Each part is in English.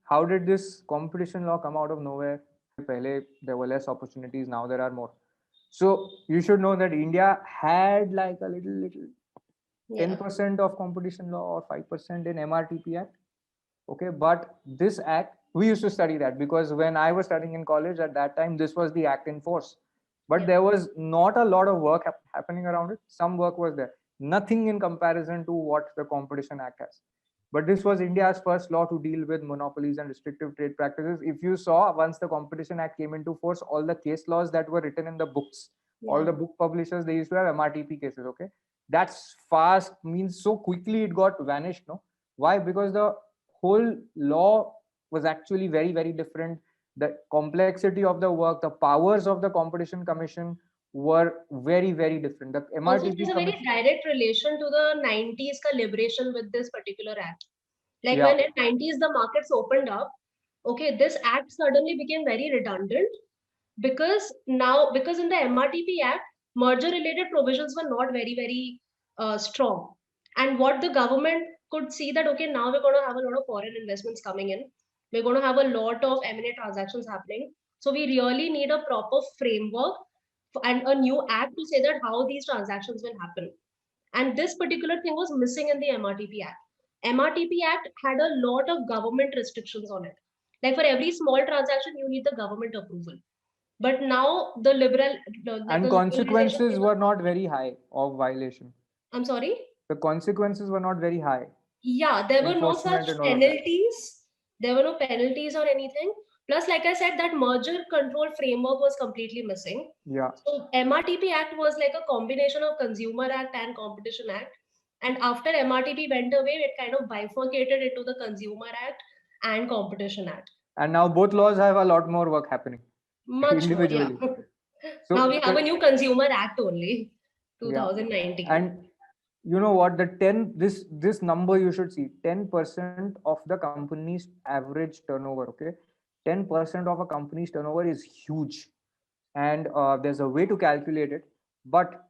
how did this competition law come out of nowhere? Pehle, there were less opportunities, now there are more. So you should know that India had like a little Yeah. 10% of competition law or 5% in MRTP Act. Okay, but this act, we used to study that because when I was studying in college at that time, this was the act in force. But Yeah. there was not a lot of work happening around it. Some work was there, nothing in comparison to what the Competition Act has. But this was India's first law to deal with monopolies and restrictive trade practices. If you saw, once the Competition Act came into force, all the case laws that were written in the books, all Yeah. the book publishers, they used to have MRTP cases. Okay, that's fast, means so quickly it got vanished. No, why? Because the whole law was actually very different. The complexity of the work, the powers of the Competition Commission were very different. The Also, MRTP there's a very commission, direct relation to the 90s ka liberation with this particular act. Like yeah, when in 90s the markets opened up, okay, this act suddenly became very redundant because now, because in the MRTP Act, merger related provisions were not very strong. And what the government could see that, okay, now we're going to have a lot of foreign investments coming in. We're going to have a lot of M&A transactions happening. So we really need a proper framework and a new act to say that how these transactions will happen. And this particular thing was missing in the MRTP Act. MRTP Act had a lot of government restrictions on it. Like for every small transaction, you need the government approval. But now the like and the liberalization consequences came were up. not very high of violation. I'm sorry. The consequences were not very high, Yeah, there were no such enforcement and all of that. penalties. There were no penalties or anything. Plus, like I said, that merger control framework was completely missing. Yeah. So MRTP Act was like a combination of Consumer Act and Competition Act. And after MRTP went away, it kind of bifurcated into the Consumer Act and Competition Act. And now both laws have a lot more work happening Much more, yeah. individually. Now So we have a new Consumer Act only, yeah, 2019. and you know what, the 10, this number you should see, 10% of the company's average turnover. Okay, 10% of a company's turnover is huge. And there's a way to calculate it. But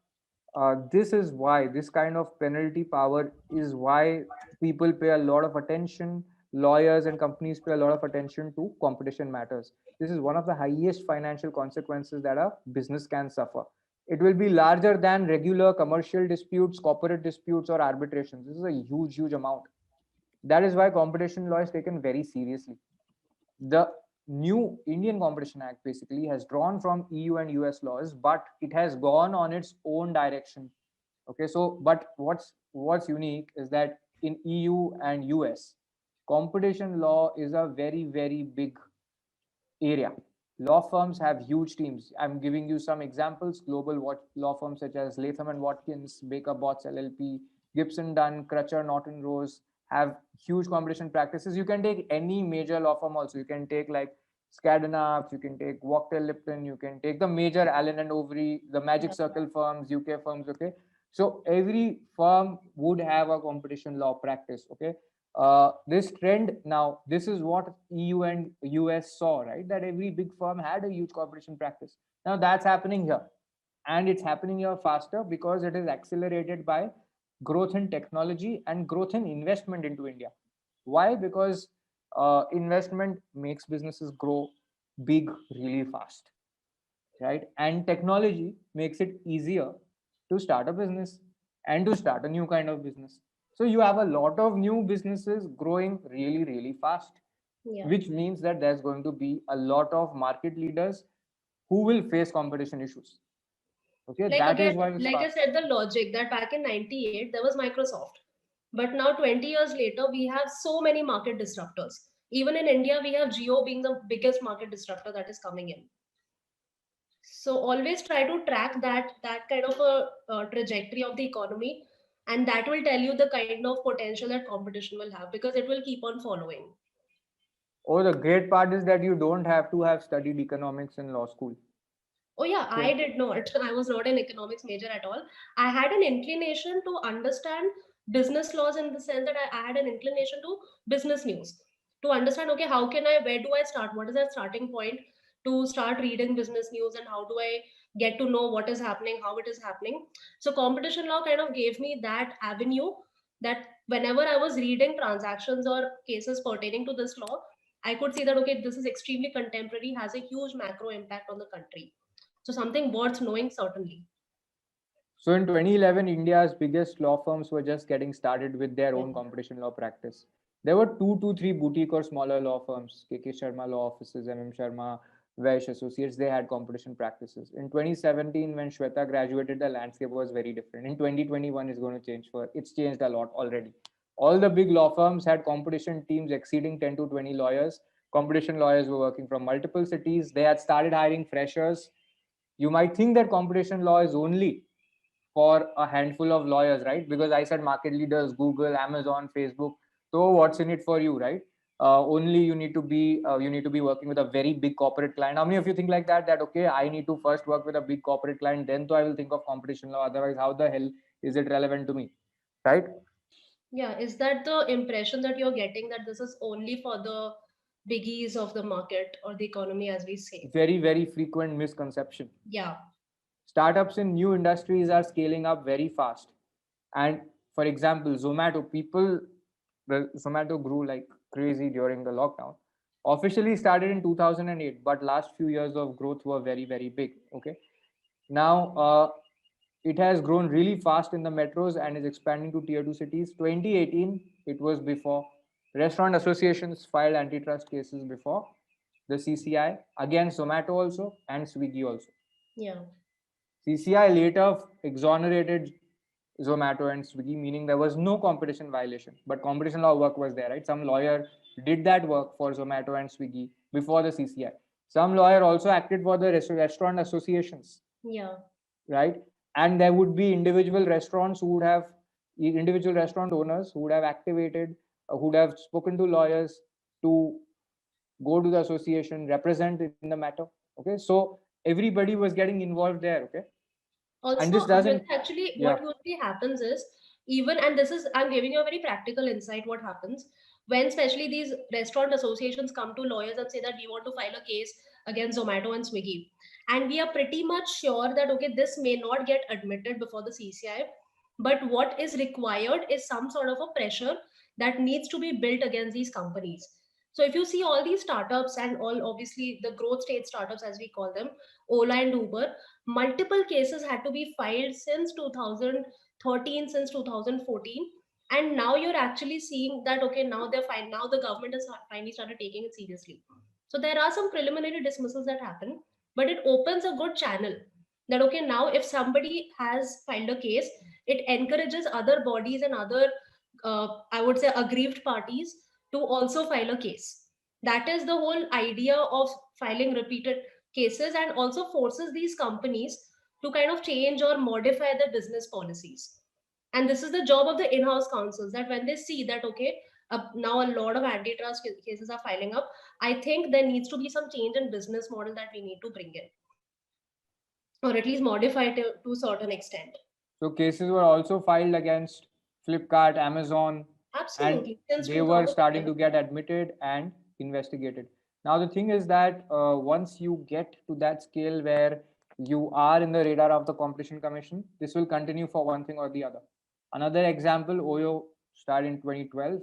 this is why this kind of penalty power is why people pay a lot of attention, lawyers and companies pay a lot of attention to competition matters. This is one of the highest financial consequences that a business can suffer. It will be larger than regular commercial disputes, corporate disputes, or arbitrations. This is a huge amount. That is why competition law is taken very seriously. The new Indian Competition Act basically has drawn from EU and US laws, but it has gone on its own direction. Okay, so but what's unique is that in EU and US, competition law is a very big area. Law firms have huge teams. I'm giving you some examples. Global law firms such as Latham and Watkins, Baker Botts LLP, Gibson Dunn, Crutcher, Norton Rose have huge competition practices. You can take any major law firm also. You can take like Skadden, you can take Wachtell Lipton, you can take the major Allen and Overy, the Magic Yeah. Circle firms, UK firms. Okay, so every firm would have a competition law practice. Okay, this trend now, this is what EU and US saw, right? That every big firm had a huge competition practice. Now that's happening here, and it's happening here faster because it is accelerated by growth in technology and growth in investment into India. Why? Because investment makes businesses grow big really fast, right? And technology makes it easier to start a business and to start a new kind of business. So you have a lot of new businesses growing really fast, Yeah. which means that there's going to be a lot of market leaders who will face competition issues. Okay, Like that again, is why it's like I fast. said, the logic that back in 98 there was Microsoft. But now 20 years later, we have so many market disruptors. Even in India, we have Geo being the biggest market disruptor that is coming in. So always try to track that kind of a trajectory of the economy, and that will tell you the kind of potential that competition will have because it will keep on following. Oh, the great part is that you don't have to have studied economics in law school. Oh yeah, Okay. I did not. I was not an economics major at all. I had an inclination to understand business laws in the sense that I had an inclination to business news to understand, okay, how can I, where do I start? What is that starting point to start reading business news, and how do I get to know what is happening, how it is happening? So competition law kind of gave me that avenue that whenever I was reading transactions or cases pertaining to this law, I could see that, okay, this is extremely contemporary, has a huge macro impact on the country. So something worth knowing, certainly. So in 2011, India's biggest law firms were just getting started with their own Yeah. competition law practice. There were 2 to 3 boutique or smaller law firms, KK Sharma Law Offices, MM Sharma, Vaish Associates, they had competition practices. In 2017, when Shweta graduated, the landscape was very different. In 2021, it's going to change it's changed a lot already. All the big law firms had competition teams exceeding 10 to 20 lawyers. Competition lawyers were working from multiple cities. They had started hiring freshers. You might think that competition law is only for a handful of lawyers, right? Because I said market leaders, Google, Amazon, Facebook. So what's in it for you, right? Only you need to be working with a very big corporate client. How many of you think like that? That okay, I need to first work with a big corporate client, then I will think of competition law. Otherwise, how the hell is it relevant to me, right? Yeah, is that the impression that you're getting, that this is only for the biggies of the market or the economy, as we say? Very frequent misconception. Yeah. Startups in new industries are scaling up very fast. And for example, Zomato grew like crazy during the lockdown. Officially started in 2008, but last few years of growth were very big. Okay. Now, it has grown really fast in the metros and is expanding to tier 2 cities. 2018, it was before. Restaurant associations filed antitrust cases before the CCI, against Zomato also and Swiggy also. Yeah. CCI later exonerated Zomato and Swiggy, meaning there was no competition violation, but competition law work was there, right? Some lawyer did that work for Zomato and Swiggy before the CCI. Some lawyer also acted for the restaurant associations. Yeah. Right? And there would be individual restaurant owners who would have activated, who would have spoken to lawyers to go to the association, represent in the matter. Okay, so everybody was getting involved there. Okay, and Also, this doesn't. actually, Yeah. what usually happens is, even, and this is, I'm giving you a very practical insight, what happens when especially these restaurant associations come to lawyers and say that we want to file a case against Zomato and Swiggy. And we are pretty much sure that, okay, this may not get admitted before the CCI, but what is required is some sort of a pressure that needs to be built against these companies. So if you see all these startups and all, obviously the growth stage startups, as we call them, Ola and Uber, multiple cases had to be filed since 2013, since 2014. And now you're actually seeing that, okay, now they're fine. Now the government has finally started taking it seriously. So there are some preliminary dismissals that happen, but it opens a good channel that, okay, now if somebody has filed a case, it encourages other bodies and other, I would say, aggrieved parties to also file a case. That is the whole idea of filing repeated cases, and also forces these companies to kind of change or modify their business policies. And this is the job of the in-house counsels, that when they see that, okay, now a lot of antitrust cases are filing up, I think there needs to be some change in business model that we need to bring in, or at least modify it to a certain extent. So cases were also filed against Flipkart, Amazon, and Absolutely, since they were starting 2011. to get admitted and investigated. Now the thing is that once you get to that scale where you are in the radar of the Competition Commission, this will continue for one thing or the other. Another example, Oyo started in 2012.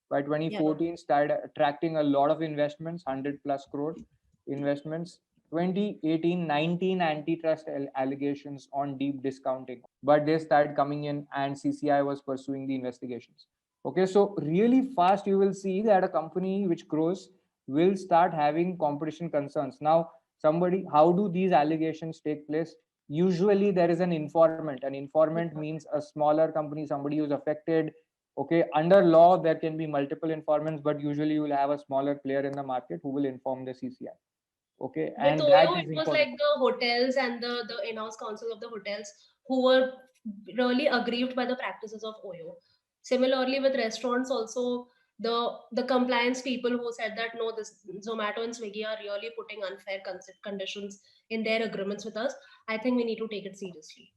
By Yeah. 2014, started attracting a lot of investments, 100 plus crore investments. 2018, 19 antitrust allegations on deep discounting, but they started coming in and CCI was pursuing the investigations. Okay, so really fast you will see that a company which grows will start having competition concerns. Now, how do these allegations take place? Usually there is an informant. An informant means a smaller company, somebody who's affected. Okay, under law there can be multiple informants, but usually you will have a smaller player in the market who will inform the CCI. Okay, With and that Oyo, is it was important. like the hotels and the in-house counsel of the hotels who were really aggrieved by the practices of Oyo. Similarly, with restaurants also, the compliance people who said that no, this Zomato and Swiggy are really putting unfair conditions in their agreements with us. I think we need to take it seriously.